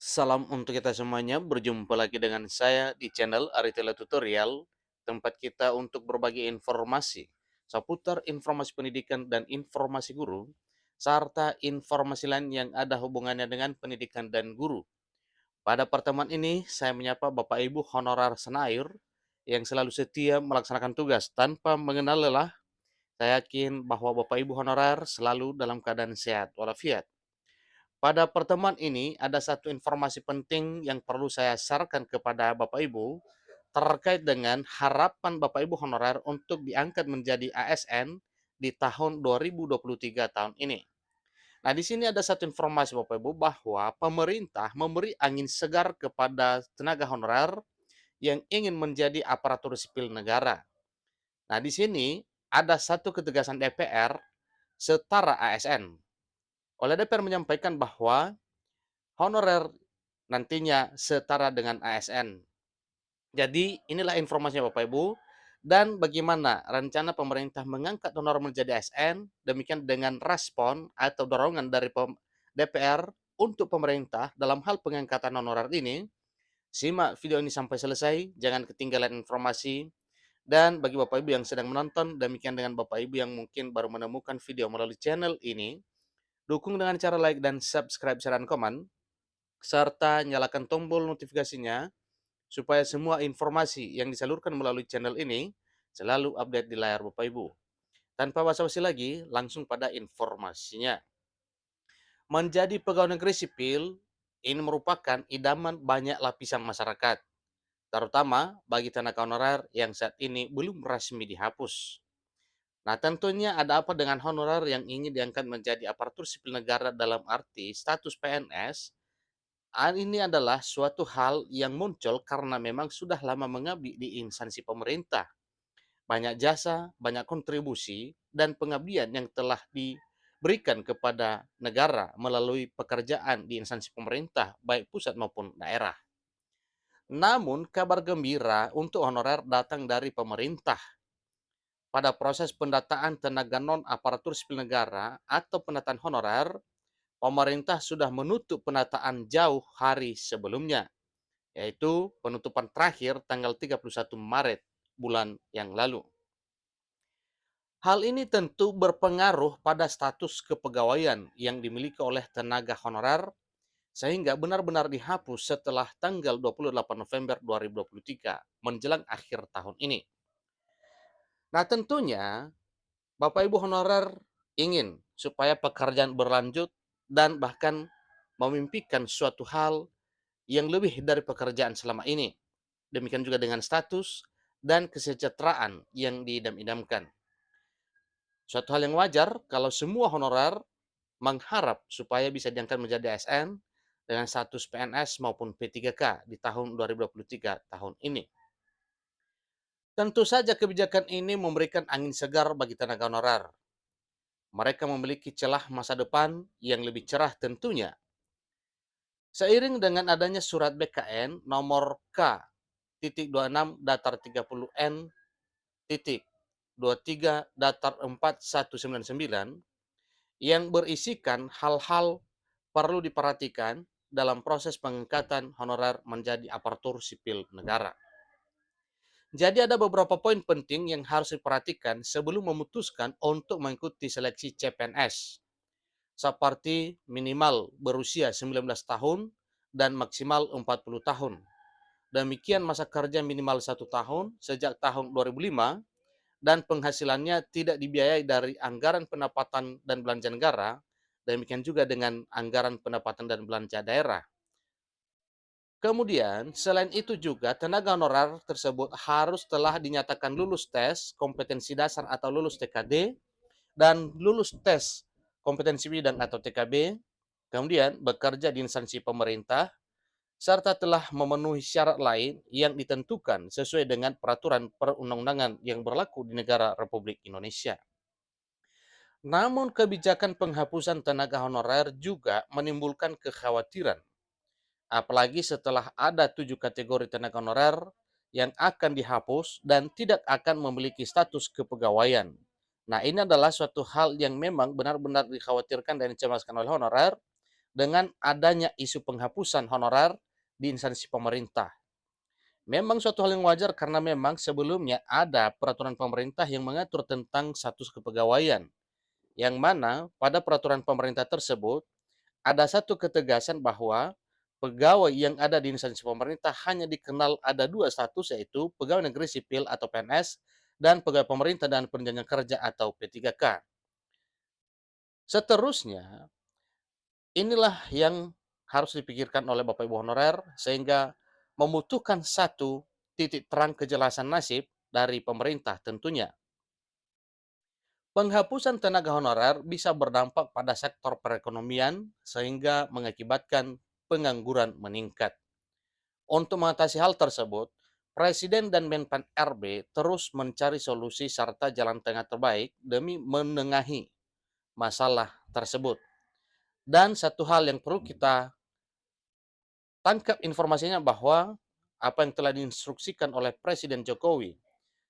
Salam untuk kita semuanya, berjumpa lagi dengan saya di channel Aritela Tutorial, tempat kita untuk berbagi informasi seputar informasi pendidikan dan informasi guru, serta informasi lain yang ada hubungannya dengan pendidikan dan guru. Pada pertemuan ini, saya menyapa Bapak Ibu honorer Senair yang selalu setia melaksanakan tugas tanpa mengenal lelah. Saya yakin bahwa Bapak Ibu honorer selalu dalam keadaan sehat walafiat. Pada pertemuan ini ada satu informasi penting yang perlu saya sharekan kepada Bapak Ibu terkait dengan harapan Bapak Ibu honorer untuk diangkat menjadi ASN di tahun 2023 tahun ini. Nah, di sini ada satu informasi Bapak Ibu bahwa pemerintah memberi angin segar kepada tenaga honorer yang ingin menjadi aparatur sipil negara. Nah, di sini ada satu ketegasan DPR setara ASN. Oleh DPR menyampaikan bahwa honorer nantinya setara dengan ASN. Jadi inilah informasinya Bapak Ibu, dan bagaimana rencana pemerintah mengangkat honorer menjadi ASN, demikian dengan respon atau dorongan dari DPR untuk pemerintah dalam hal pengangkatan honorer ini. Simak video ini sampai selesai, jangan ketinggalan informasi. Dan bagi Bapak Ibu yang sedang menonton, demikian dengan Bapak Ibu yang mungkin baru menemukan video melalui channel ini, dukung dengan cara like dan subscribe, share, dan komen, serta nyalakan tombol notifikasinya supaya semua informasi yang disalurkan melalui channel ini selalu update di layar Bapak Ibu. Tanpa basa-basi lagi, langsung pada informasinya. Menjadi pegawai negeri sipil ini merupakan idaman banyak lapisan masyarakat, terutama bagi tenaga honorer yang saat ini belum resmi dihapus. Nah, tentunya ada apa dengan honorer yang ingin diangkat menjadi aparatur sipil negara dalam arti status PNS. Ini adalah suatu hal yang muncul karena memang sudah lama mengabdi di instansi pemerintah. Banyak jasa, banyak kontribusi, dan pengabdian yang telah diberikan kepada negara melalui pekerjaan di instansi pemerintah, baik pusat maupun daerah. Namun, kabar gembira untuk honorer datang dari pemerintah. Pada proses pendataan tenaga non-aparatur sipil negara atau pendataan honorer, pemerintah sudah menutup penataan jauh hari sebelumnya, yaitu penutupan terakhir tanggal 31 Maret bulan yang lalu. Hal ini tentu berpengaruh pada status kepegawaian yang dimiliki oleh tenaga honorer sehingga benar-benar dihapus setelah tanggal 28 November 2023 menjelang akhir tahun ini. Nah, tentunya Bapak Ibu honorer ingin supaya pekerjaan berlanjut dan bahkan memimpikan suatu hal yang lebih dari pekerjaan selama ini. Demikian juga dengan status dan kesejahteraan yang diidam-idamkan. Suatu hal yang wajar kalau semua honorer mengharap supaya bisa diangkat menjadi ASN dengan status PNS maupun P3K di tahun 2023 tahun ini. Tentu saja kebijakan ini memberikan angin segar bagi tenaga honorer. Mereka memiliki celah masa depan yang lebih cerah tentunya. Seiring dengan adanya surat BKN nomor K.26 datar 30N titik 23 datar 4199 yang berisikan hal-hal perlu diperhatikan dalam proses pengangkatan honorer menjadi aparatur sipil negara. Jadi ada beberapa poin penting yang harus diperhatikan sebelum memutuskan untuk mengikuti seleksi CPNS, seperti minimal berusia 19 tahun dan maksimal 40 tahun. Demikian masa kerja minimal 1 tahun sejak tahun 2005 dan penghasilannya tidak dibiayai dari anggaran pendapatan dan belanja negara, demikian juga dengan anggaran pendapatan dan belanja daerah. Kemudian, selain itu juga tenaga honorer tersebut harus telah dinyatakan lulus tes kompetensi dasar atau lulus TKD dan lulus tes kompetensi bidang atau TKB, kemudian bekerja di instansi pemerintah, serta telah memenuhi syarat lain yang ditentukan sesuai dengan peraturan perundang-undangan yang berlaku di negara Republik Indonesia. Namun kebijakan penghapusan tenaga honorer juga menimbulkan kekhawatiran, apalagi setelah ada 7 kategori tenaga honorer yang akan dihapus dan tidak akan memiliki status kepegawaian. Nah, ini adalah suatu hal yang memang benar-benar dikhawatirkan dan dicemaskan oleh honorer, dengan adanya isu penghapusan honorer di instansi pemerintah. Memang suatu hal yang wajar karena memang sebelumnya ada peraturan pemerintah yang mengatur tentang status kepegawaian, yang mana pada peraturan pemerintah tersebut ada satu ketegasan bahwa pegawai yang ada di instansi pemerintah hanya dikenal ada dua status, yaitu pegawai negeri sipil atau PNS dan pegawai pemerintah dan penunjang kerja atau P3K. Seterusnya, inilah yang harus dipikirkan oleh Bapak Ibu honorer sehingga membutuhkan satu titik terang kejelasan nasib dari pemerintah tentunya. Penghapusan tenaga honorer bisa berdampak pada sektor perekonomian sehingga mengakibatkan pengangguran meningkat. Untuk mengatasi hal tersebut, Presiden dan Menpan RB terus mencari solusi serta jalan tengah terbaik demi menengahi masalah tersebut. Dan satu hal yang perlu kita tangkap informasinya bahwa apa yang telah diinstruksikan oleh Presiden Jokowi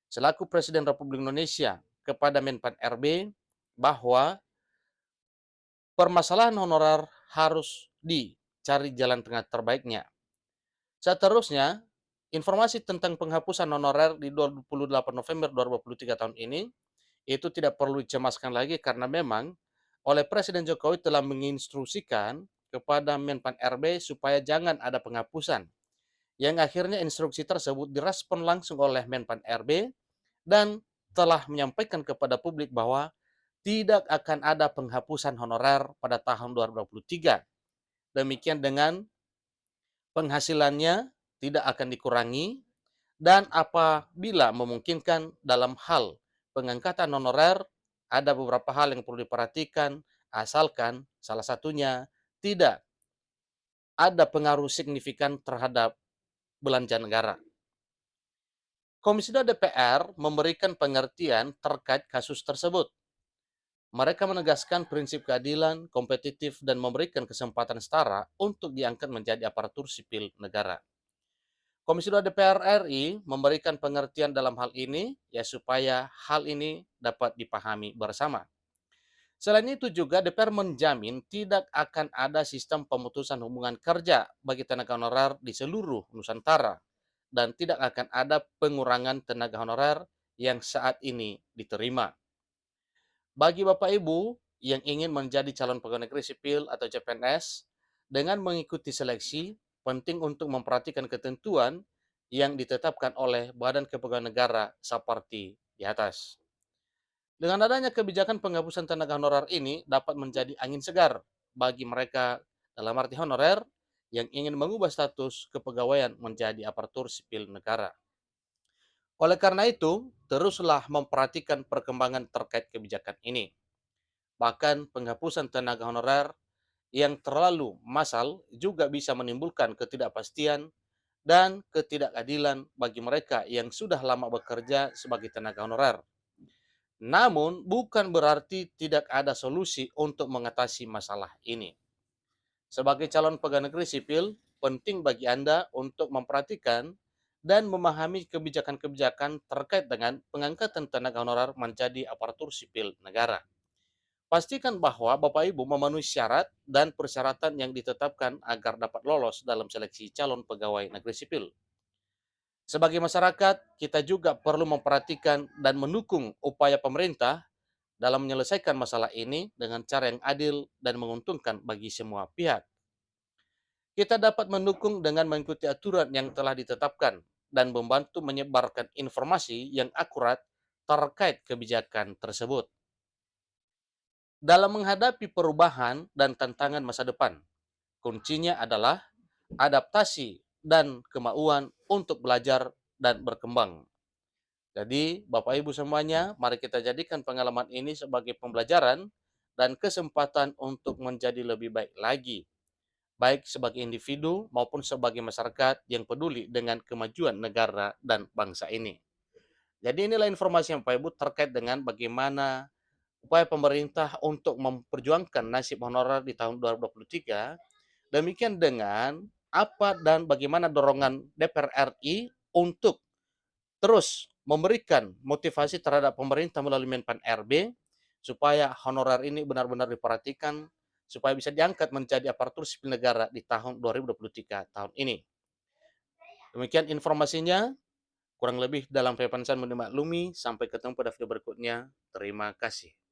selaku Presiden Republik Indonesia kepada Menpan RB bahwa permasalahan honorer harus dicari jalan tengah terbaiknya. Seterusnya, informasi tentang penghapusan honorer di 28 November 2023 tahun ini itu tidak perlu dicemaskan lagi karena memang oleh Presiden Jokowi telah menginstruksikan kepada Menpan RB supaya jangan ada penghapusan. Yang akhirnya instruksi tersebut direspon langsung oleh Menpan RB dan telah menyampaikan kepada publik bahwa tidak akan ada penghapusan honorer pada tahun 2023. Demikian dengan penghasilannya tidak akan dikurangi dan apabila memungkinkan dalam hal pengangkatan honorer ada beberapa hal yang perlu diperhatikan asalkan salah satunya tidak ada pengaruh signifikan terhadap belanja negara. Komisi 2 DPR memberikan pengertian terkait kasus tersebut. Mereka menegaskan prinsip keadilan, kompetitif, dan memberikan kesempatan setara untuk diangkat menjadi aparatur sipil negara. Komisi 2 DPR RI memberikan pengertian dalam hal ini ya supaya hal ini dapat dipahami bersama. Selain itu juga DPR menjamin tidak akan ada sistem pemutusan hubungan kerja bagi tenaga honorer di seluruh Nusantara dan tidak akan ada pengurangan tenaga honorer yang saat ini diterima. Bagi Bapak Ibu yang ingin menjadi calon pegawai negeri sipil atau CPNS, dengan mengikuti seleksi, penting untuk memperhatikan ketentuan yang ditetapkan oleh Badan Kepegawaian Negara seperti di atas. Dengan adanya kebijakan penghapusan tenaga honorer ini dapat menjadi angin segar bagi mereka dalam arti honorer yang ingin mengubah status kepegawaian menjadi aparatur sipil negara. Oleh karena itu, teruslah memperhatikan perkembangan terkait kebijakan ini. Bahkan penghapusan tenaga honorer yang terlalu massal juga bisa menimbulkan ketidakpastian dan ketidakadilan bagi mereka yang sudah lama bekerja sebagai tenaga honorer. Namun, bukan berarti tidak ada solusi untuk mengatasi masalah ini. Sebagai calon pegawai negeri sipil, penting bagi Anda untuk memperhatikan dan memahami kebijakan-kebijakan terkait dengan pengangkatan tenaga honorer menjadi aparatur sipil negara. Pastikan bahwa Bapak Ibu memenuhi syarat dan persyaratan yang ditetapkan agar dapat lolos dalam seleksi calon pegawai negeri sipil. Sebagai masyarakat, kita juga perlu memperhatikan dan mendukung upaya pemerintah dalam menyelesaikan masalah ini dengan cara yang adil dan menguntungkan bagi semua pihak. Kita dapat mendukung dengan mengikuti aturan yang telah ditetapkan dan membantu menyebarkan informasi yang akurat terkait kebijakan tersebut. Dalam menghadapi perubahan dan tantangan masa depan, kuncinya adalah adaptasi dan kemauan untuk belajar dan berkembang. Jadi, Bapak Ibu semuanya, mari kita jadikan pengalaman ini sebagai pembelajaran dan kesempatan untuk menjadi lebih baik lagi, baik sebagai individu maupun sebagai masyarakat yang peduli dengan kemajuan negara dan bangsa ini. Jadi inilah informasi yang Bapak Ibu terkait dengan bagaimana upaya pemerintah untuk memperjuangkan nasib honorer di tahun 2023. Demikian dengan apa dan bagaimana dorongan DPR RI untuk terus memberikan motivasi terhadap pemerintah melalui Menpan RB supaya honorer ini benar-benar diperhatikan supaya bisa diangkat menjadi aparatur sipil negara di tahun 2023 tahun ini. Demikian informasinya, kurang lebih dalam Pepansan Mendimaklumi. Sampai ketemu pada video berikutnya. Terima kasih.